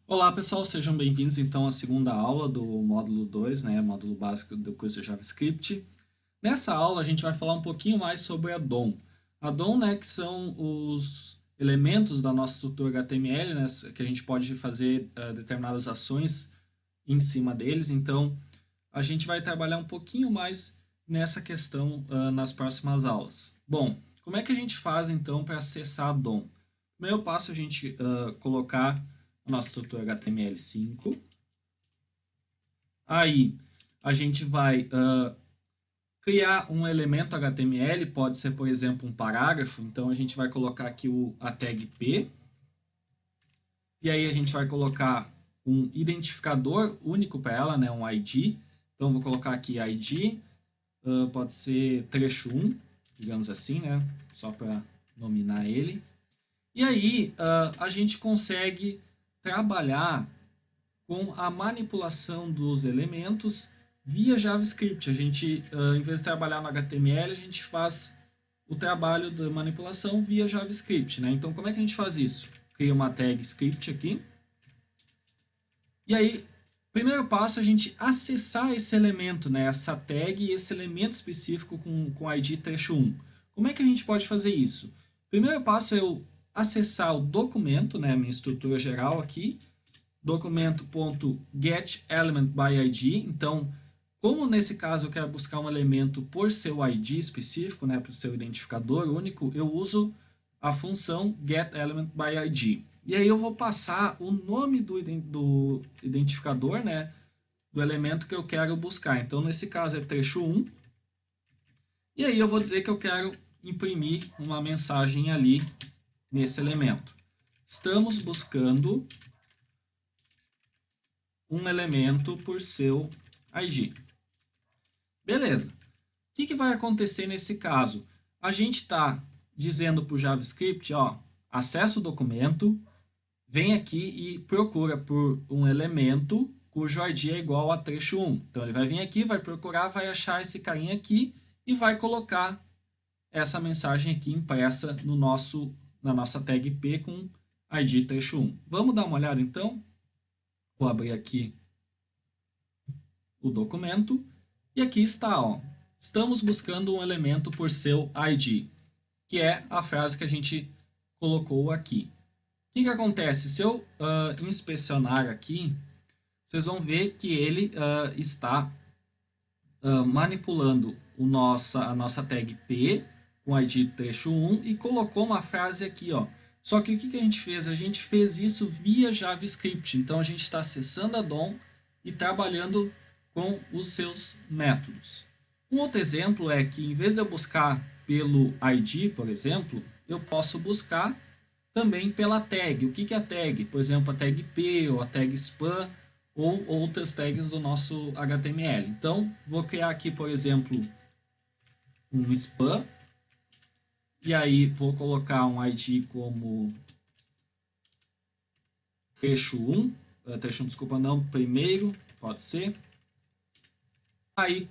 Olá pessoal, sejam bem-vindos então à segunda aula do módulo 2, módulo básico do curso de JavaScript. Nessa aula a gente vai falar um pouquinho mais sobre a DOM. A DOM, que são os elementos da nossa estrutura HTML, que a gente pode fazer determinadas ações em cima deles. Então, a gente vai trabalhar um pouquinho mais nessa questão nas próximas aulas. Bom, como é que a gente faz então para acessar a DOM? Primeiro passo é a gente colocar a nossa estrutura HTML5. Aí a gente vai criar um elemento HTML, pode ser, por exemplo, um parágrafo. Então a gente vai colocar aqui a tag P. E aí a gente vai colocar um identificador único para ela, um ID. Então vou colocar aqui ID, pode ser trecho 1, digamos assim, só para nominar ele. E aí a gente consegue trabalhar com a manipulação dos elementos via JavaScript. A gente, em vez de trabalhar no HTML, a gente faz o trabalho da manipulação via JavaScript. Então, como é que a gente faz isso? Cria uma tag script aqui. E aí, primeiro passo é a gente acessar esse elemento, essa tag e esse elemento específico com ID trecho 1. Como é que a gente pode fazer isso? Primeiro passo é eu acessar o documento, a minha estrutura geral aqui, documento.getElementById. Então, como nesse caso eu quero buscar um elemento por seu ID específico, para o seu identificador único, eu uso a função getElementById. E aí eu vou passar o nome do identificador, do elemento que eu quero buscar. Então, nesse caso é trecho 1. E aí eu vou dizer que eu quero imprimir uma mensagem ali nesse elemento. Estamos buscando um elemento por seu ID. Beleza. O que vai acontecer nesse caso? A gente está dizendo para o JavaScript, acessa o documento, vem aqui e procura por um elemento cujo ID é igual a trecho 1. Então ele vai vir aqui, vai procurar, vai achar esse carinha aqui e vai colocar essa mensagem aqui impressa na nossa tag P com ID trecho 1. Vamos dar uma olhada então? Vou abrir aqui o documento e aqui está, estamos buscando um elemento por seu ID, que é a frase que a gente colocou aqui. O que acontece? Se eu inspecionar aqui, vocês vão ver que ele está manipulando a nossa tag P com ID trecho 1 e colocou uma frase aqui, Só que o que a gente fez? A gente fez isso via JavaScript. Então a gente está acessando a DOM e trabalhando com os seus métodos. Um outro exemplo é que, em vez de eu buscar pelo ID, por exemplo, eu posso buscar também pela tag. O que é a tag? Por exemplo, a tag P ou a tag span ou outras tags do nosso HTML. Então, vou criar aqui, por exemplo, um span. E aí, vou colocar um ID como trecho 1. Trecho 1, desculpa, não, primeiro, pode ser. Aí,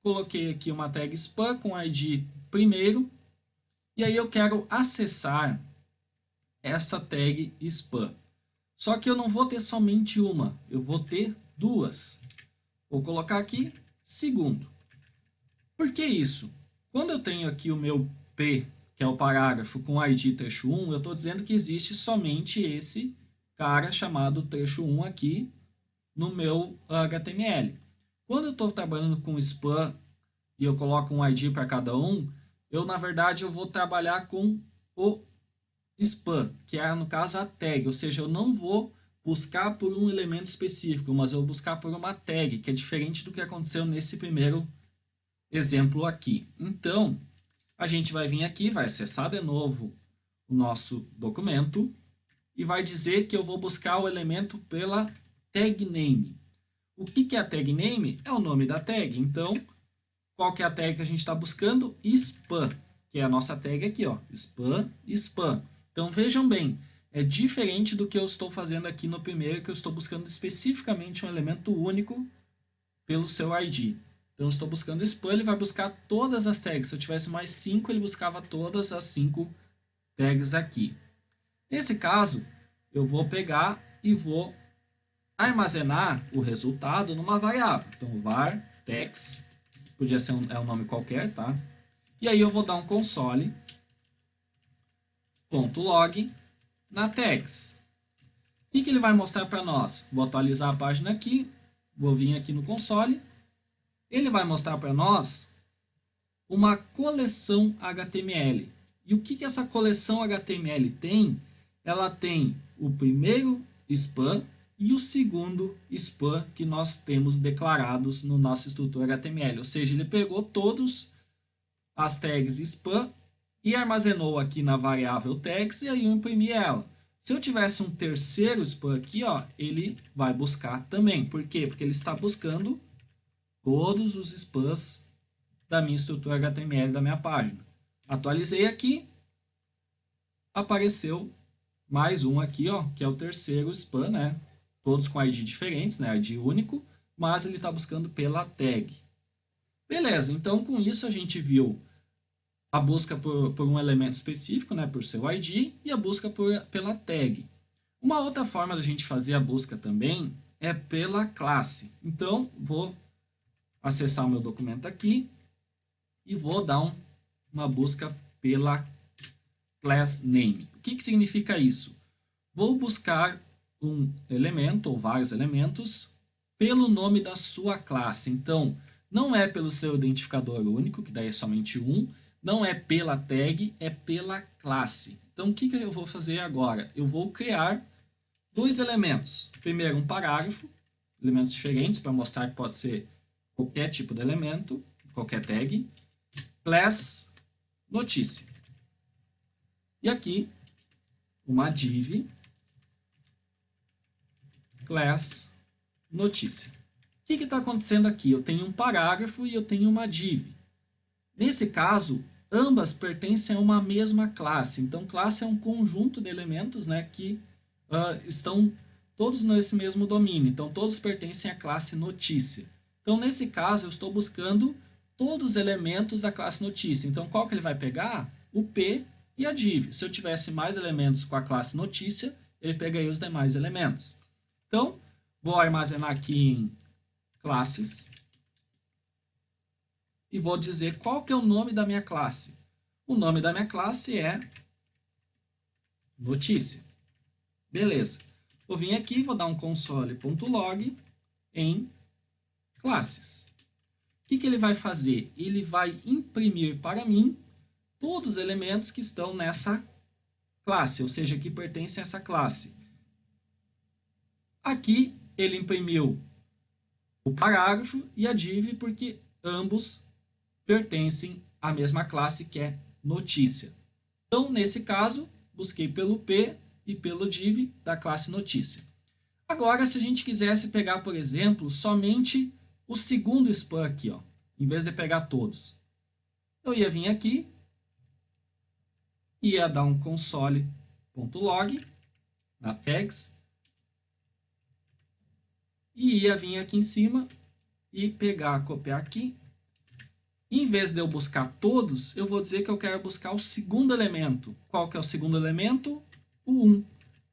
coloquei aqui uma tag span com ID primeiro. E aí, eu quero acessar essa tag span. Só que eu não vou ter somente uma, eu vou ter duas. Vou colocar aqui segundo. Por que isso? Quando eu tenho aqui o meu P, que é o parágrafo com ID trecho 1, eu estou dizendo que existe somente esse cara chamado trecho 1 aqui no meu HTML. Quando eu estou trabalhando com span e eu coloco um ID para cada um, na verdade, eu vou trabalhar com o span, que é, no caso, a tag. Ou seja, eu não vou buscar por um elemento específico, mas eu vou buscar por uma tag, que é diferente do que aconteceu nesse primeiro exemplo aqui. Então, a gente vai vir aqui, vai acessar de novo o nosso documento e vai dizer que eu vou buscar o elemento pela tag name. O que é a tag name? É o nome da tag. Então, qual que é a tag que a gente está buscando? Span, que é a nossa tag aqui, span, span. Então, vejam bem, é diferente do que eu estou fazendo aqui no primeiro, que eu estou buscando especificamente um elemento único pelo seu ID. Então, eu estou buscando span, ele vai buscar todas as tags. Se eu tivesse mais 5, ele buscava todas as 5 tags aqui. Nesse caso, eu vou pegar e vou armazenar o resultado numa variável. Então, var text, podia ser um nome qualquer, tá? E aí eu vou dar um console.log na tags. O que ele vai mostrar para nós? Vou atualizar a página aqui, vou vir aqui no console. Ele vai mostrar para nós uma coleção HTML. E o que essa coleção HTML tem? Ela tem o primeiro span e o segundo span que nós temos declarados no nosso estrutura HTML. Ou seja, ele pegou todas as tags span e armazenou aqui na variável tags e aí eu imprimi ela. Se eu tivesse um terceiro span aqui, ó, ele vai buscar também. Por quê? Porque ele está buscando todos os spans da minha estrutura HTML da minha página. Atualizei aqui, apareceu mais um aqui, ó, que é o terceiro span, né? Todos com ID diferentes, né? ID único, mas ele está buscando pela tag. Beleza, então com isso a gente viu a busca por um elemento específico, né, por seu ID, e a busca pela tag. Uma outra forma da gente fazer a busca também é pela classe. Então, vou acessar o meu documento aqui e vou dar uma busca pela class name. O que significa isso? Vou buscar um elemento ou vários elementos pelo nome da sua classe. Então, não é pelo seu identificador único, que daí é somente um, não é pela tag, é pela classe. Então, o que eu vou fazer agora? Eu vou criar dois elementos. Primeiro, um parágrafo, elementos diferentes, para mostrar que pode ser qualquer tipo de elemento, qualquer tag. Class notícia. E aqui, uma div class notícia. O que está acontecendo aqui? Eu tenho um parágrafo e eu tenho uma div. Nesse caso, ambas pertencem a uma mesma classe. Então, classe é um conjunto de elementos, né, que estão todos nesse mesmo domínio. Então, todos pertencem à classe notícia. Então, nesse caso, eu estou buscando todos os elementos da classe notícia. Então, qual que ele vai pegar? O P e a div. Se eu tivesse mais elementos com a classe notícia, ele pegaria os demais elementos. Então, vou armazenar aqui em classes e vou dizer qual que é o nome da minha classe. O nome da minha classe é notícia. Beleza. Vou vir aqui, vou dar um console.log em classes. O que ele vai fazer? Ele vai imprimir para mim todos os elementos que estão nessa classe, ou seja, que pertencem a essa classe. Aqui ele imprimiu o parágrafo e a div porque ambos pertencem à mesma classe que é notícia. Então, nesse caso, busquei pelo P e pelo div da classe notícia. Agora, se a gente quisesse pegar, por exemplo, somente o segundo span aqui, ó, em vez de pegar todos, eu ia vir aqui, ia dar um console.log na tags, e ia vir aqui em cima e pegar, copiar aqui. Em vez de eu buscar todos, eu vou dizer que eu quero buscar o segundo elemento. Qual que é o segundo elemento? O 1.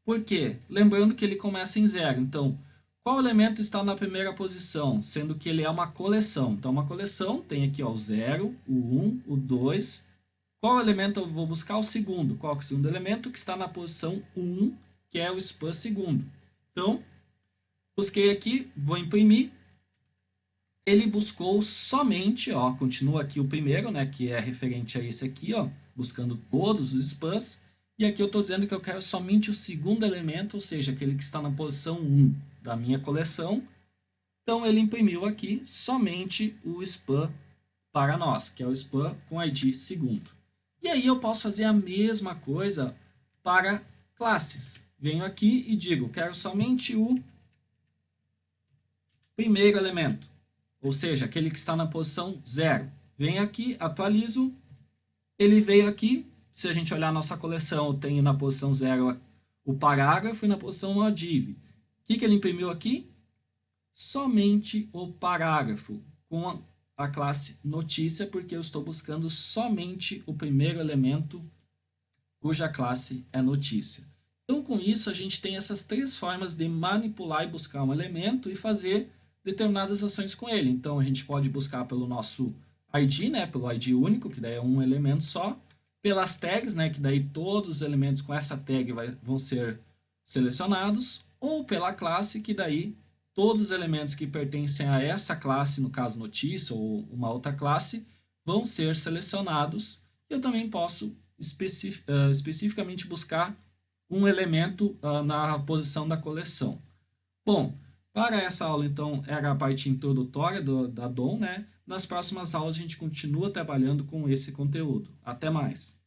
Por quê? Lembrando que ele começa em 0. Então, qual elemento está na primeira posição? Sendo que ele é uma coleção. Então, uma coleção tem aqui ó, o 0, o 1, o 2. Qual elemento eu vou buscar? O segundo. Qual que é o segundo elemento? Que está na posição 1, que é o span segundo. Então, busquei aqui, vou imprimir. Ele buscou somente, ó, continua aqui o primeiro, né, que é referente a esse aqui, ó, buscando todos os spans. E aqui eu estou dizendo que eu quero somente o segundo elemento, ou seja, aquele que está na posição 1 da minha coleção. Então, ele imprimiu aqui somente o span para nós, que é o span com ID segundo. E aí eu posso fazer a mesma coisa para classes. Venho aqui e digo, quero somente o primeiro elemento, ou seja, aquele que está na posição 0. Venho aqui, atualizo, ele veio aqui, se a gente olhar a nossa coleção, eu tenho na posição 0 o parágrafo e na posição 1 a div. O que ele imprimiu aqui? Somente o parágrafo, com a classe notícia, porque eu estou buscando somente o primeiro elemento cuja classe é notícia. Então, com isso, a gente tem essas três formas de manipular e buscar um elemento e fazer determinadas ações com ele. Então, a gente pode buscar pelo nosso ID, né, pelo ID único, que daí é um elemento só, pelas tags, né, que daí todos os elementos com essa tag vão ser selecionados, ou pela classe, que daí todos os elementos que pertencem a essa classe, no caso notícia ou uma outra classe, vão ser selecionados. Eu também posso especificamente buscar um elemento na posição da coleção. Bom, para essa aula, então, era a parte introdutória da DOM, né? Nas próximas aulas, a gente continua trabalhando com esse conteúdo. Até mais!